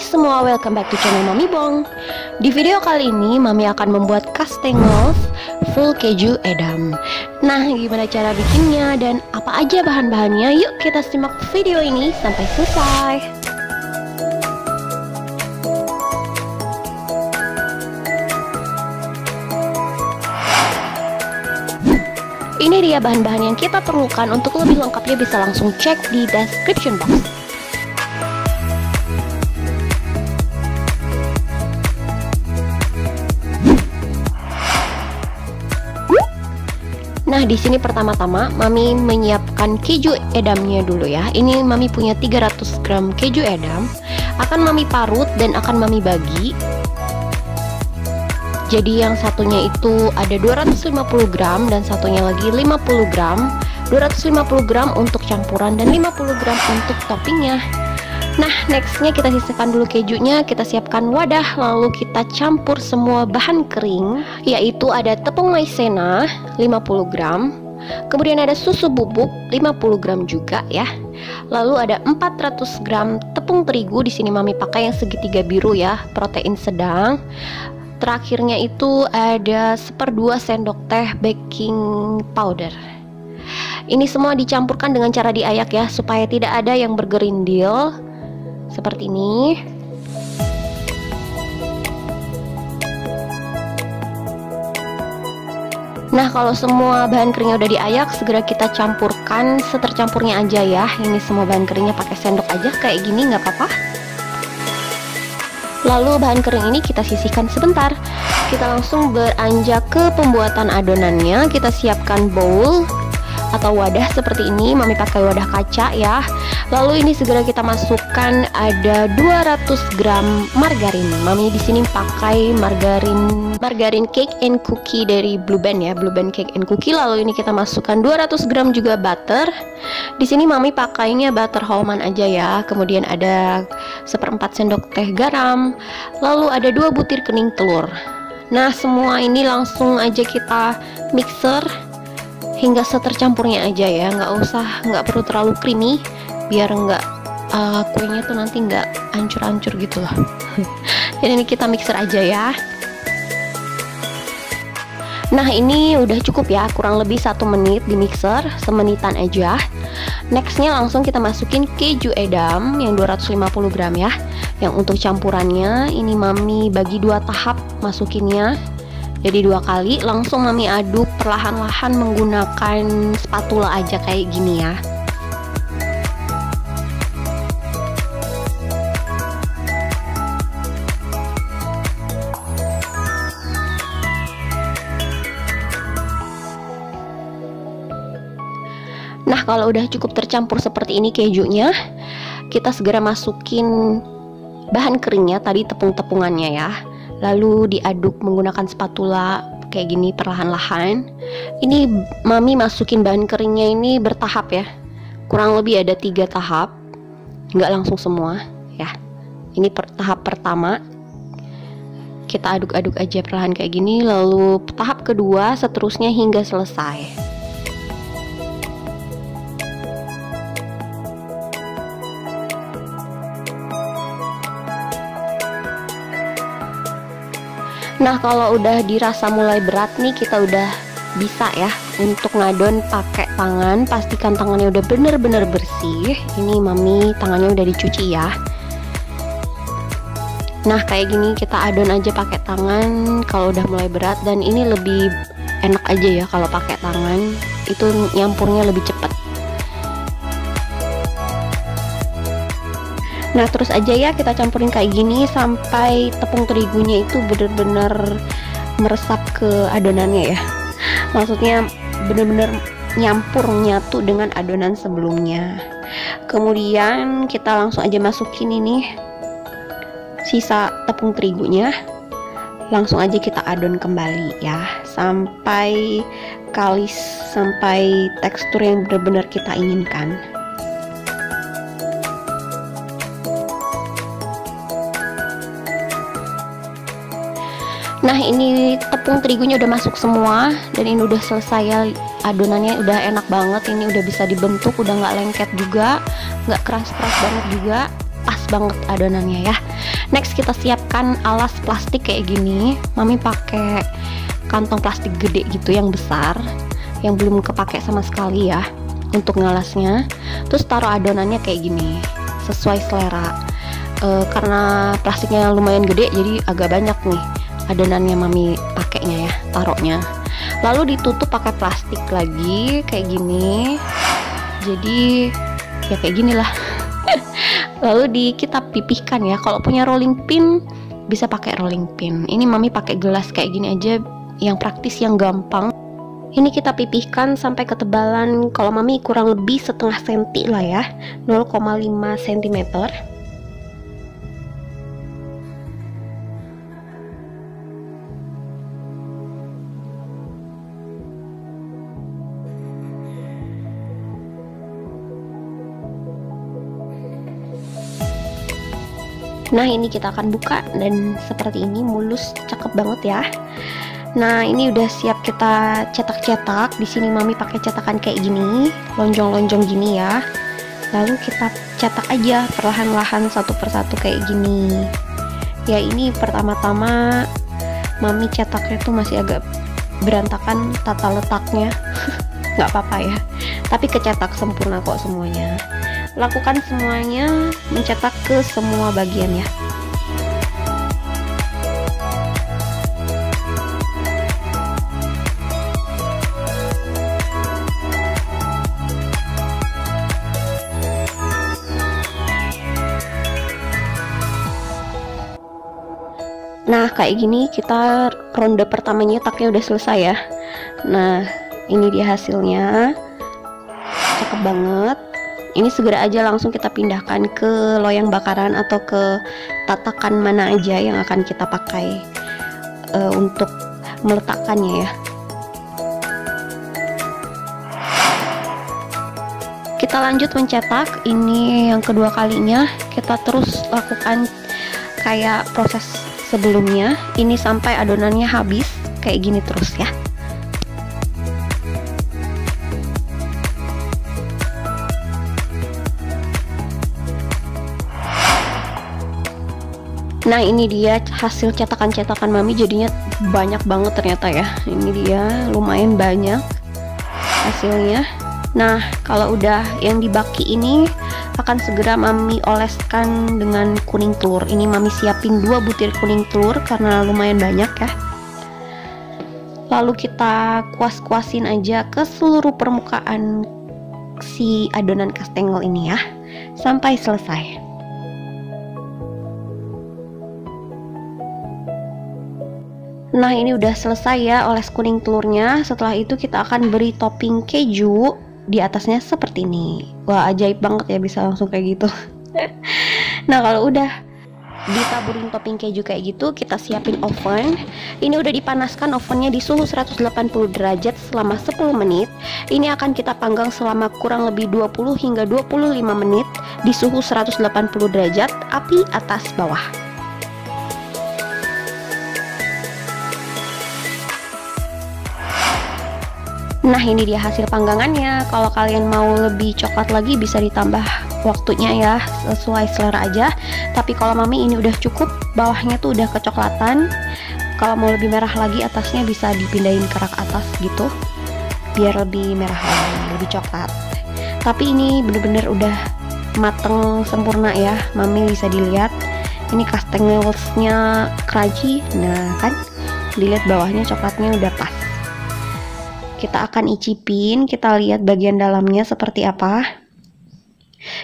semua, welcome back to channel Mami Bong. Di video kali ini Mami akan membuat kastengels full keju edam. Nah, gimana cara bikinnya dan apa aja bahan-bahannya? Yuk kita simak video ini sampai selesai. Ini dia bahan-bahan yang kita perlukan. Untuk lebih lengkapnya bisa langsung cek di description box. Nah, di sini pertama-tama Mami menyiapkan keju edamnya dulu ya. Ini Mami punya 300 gram keju edam. Akan Mami parut dan akan Mami bagi. Jadi yang satunya itu ada 250 gram dan satunya lagi 50 gram. 250 gram untuk campuran dan 50 gram untuk toppingnya. Nah, nextnya kita sisihkan dulu kejunya, kita siapkan wadah, lalu kita campur semua bahan kering, yaitu ada tepung maizena 50 gram, kemudian ada susu bubuk 50 gram juga ya. Lalu ada 400 gram tepung terigu, di sini Mami pakai yang segitiga biru ya, protein sedang. Terakhirnya itu ada 1/2 sendok teh baking powder. Ini semua dicampurkan dengan cara diayak ya, supaya tidak ada yang bergerindil. Seperti ini. Nah, kalau semua bahan keringnya udah diayak, segera kita campurkan setercampurnya aja ya. Ini semua bahan keringnya pakai sendok aja kayak gini, nggak apa-apa. Lalu bahan kering ini kita sisihkan sebentar. Kita langsung beranjak ke pembuatan adonannya. Kita siapkan bowl atau wadah seperti ini. Mami pakai wadah kaca ya. Lalu ini segera kita masukkan ada 200 gram margarin. Mami di sini pakai margarin cake and cookie dari Blue Band ya, Blue Band cake and cookie. Lalu ini kita masukkan 200 gram juga butter. Di sini Mami pakainya butter Hallman aja ya. Kemudian ada 1/4 sendok teh garam. Lalu ada 2 butir kening telur. Nah, semua ini langsung aja kita mixer hingga setercampurnya aja ya, nggak perlu terlalu creamy biar nggak kuenya tuh nanti nggak hancur-hancur gitu loh. Jadi ini kita mixer aja ya. Nah, ini udah cukup ya, kurang lebih 1 menit di mixer, semenitan aja. Nextnya langsung kita masukin keju edam yang 250 gram ya. Yang untuk campurannya ini Mami bagi 2 tahap masukinnya. Jadi 2 kali, langsung Mami aduk perlahan-lahan menggunakan spatula aja kayak gini ya. Nah, kalau udah cukup tercampur seperti ini kejunya, kita segera masukin bahan keringnya tadi, tepung-tepungannya ya. Lalu diaduk menggunakan spatula kayak gini perlahan-lahan. Ini Mami masukin bahan keringnya ini bertahap ya, kurang lebih ada 3 tahap, nggak langsung semua ya. Ini tahap pertama, kita aduk-aduk aja perlahan kayak gini. Lalu tahap kedua, seterusnya hingga selesai. Nah, kalau udah dirasa mulai berat nih, kita udah bisa ya untuk ngadon pakai tangan. Pastikan tangannya udah bener-bener bersih. Ini Mami tangannya udah dicuci ya. Nah, kayak gini kita adon aja pakai tangan kalau udah mulai berat, dan ini lebih enak aja ya kalau pakai tangan. Itu nyampurnya lebih cepat. Nah, terus aja ya kita campurin kayak gini sampai tepung terigunya itu bener-bener meresap ke adonannya ya. Maksudnya bener-bener nyampur, nyatu dengan adonan sebelumnya. Kemudian kita langsung aja masukin ini sisa tepung terigunya. Langsung aja kita adon kembali ya, sampai kalis, sampai tekstur yang bener-bener kita inginkan. Nah, ini tepung terigunya udah masuk semua dan ini udah selesai ya, adonannya udah enak banget. Ini udah bisa dibentuk, udah nggak lengket juga, nggak keras-keras banget juga, pas banget adonannya ya. Next kita siapkan alas plastik kayak gini. Mami pakai kantong plastik gede gitu yang besar, yang belum kepake sama sekali ya untuk ngalasnya. Terus taruh adonannya kayak gini sesuai selera. Karena plastiknya lumayan gede jadi agak banyak nih adonannya mami pakainya ya, taruhnya. Lalu ditutup pakai plastik lagi kayak gini. Jadi ya kayak gini lah. Lalu kita pipihkan ya. Kalau punya rolling pin bisa pakai rolling pin. Ini mami pakai gelas kayak gini aja, yang praktis, yang gampang. Ini kita pipihkan sampai ketebalan, kalau mami kurang lebih setengah senti lah ya, 0,5 cm. Nah ini kita akan buka dan seperti ini, mulus, cakep banget ya. Nah ini udah siap kita cetak-cetak. Di sini mami pakai cetakan kayak gini, lonjong-lonjong gini ya. Lalu kita cetak aja perlahan-lahan satu persatu kayak gini. Ya ini pertama-tama mami cetaknya tuh masih agak berantakan tata letaknya. Nggak apa-apa ya, tapi kecetak sempurna kok semuanya. Lakukan semuanya, mencetak ke semua bagian ya. Nah kayak gini kita ronde pertama nyetaknya udah selesai ya. Nah ini dia hasilnya, cakep banget. Ini segera aja langsung kita pindahkan ke loyang bakaran atau ke tatakan mana aja yang akan kita pakai untuk meletakkannya ya. Kita lanjut mencetak. Ini yang kedua kalinya. Kita terus lakukan kayak proses sebelumnya. Ini sampai adonannya habis kayak gini terus ya. Nah ini dia hasil cetakan-cetakan mami, jadinya banyak banget ternyata ya. Ini dia lumayan banyak hasilnya. Nah kalau udah yang dibaki ini akan segera mami oleskan dengan kuning telur. Ini mami siapin 2 butir kuning telur karena lumayan banyak ya. Lalu kita kuas-kuasin aja ke seluruh permukaan si adonan kastengel ini ya, sampai selesai. Nah ini udah selesai ya oles kuning telurnya. Setelah itu kita akan beri topping keju di atasnya seperti ini. Wah ajaib banget ya bisa langsung kayak gitu. Nah kalau udah ditaburin topping keju kayak gitu, kita siapin oven. Ini udah dipanaskan ovennya di suhu 180 derajat selama 10 menit. Ini akan kita panggang selama kurang lebih 20 hingga 25 menit di suhu 180 derajat, api atas bawah. Nah ini dia hasil panggangannya. Kalau kalian mau lebih coklat lagi bisa ditambah waktunya ya, sesuai selera aja. Tapi kalau mami ini udah cukup, bawahnya tuh udah kecoklatan. Kalau mau lebih merah lagi atasnya bisa dipindahin ke rak atas gitu, biar lebih merah lagi, lebih coklat. Tapi ini bener-bener udah mateng sempurna ya, mami bisa dilihat. Ini kastengelsnya crunchy. Nah kan, dilihat bawahnya coklatnya udah pas. Kita akan icipin, kita lihat bagian dalamnya seperti apa.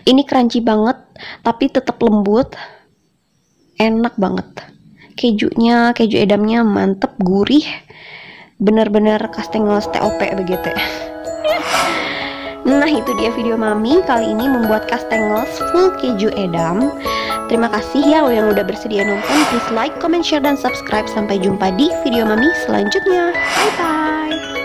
Ini crunchy banget, tapi tetap lembut, enak banget. Kejunya, keju edamnya mantep, gurih, bener-bener kastengels TOP begitu. Nah itu dia video mami kali ini membuat kastengels full keju edam. Terima kasih ya yang udah bersedia nonton. Please like, comment, share, dan subscribe. Sampai jumpa di video mami selanjutnya. Bye bye.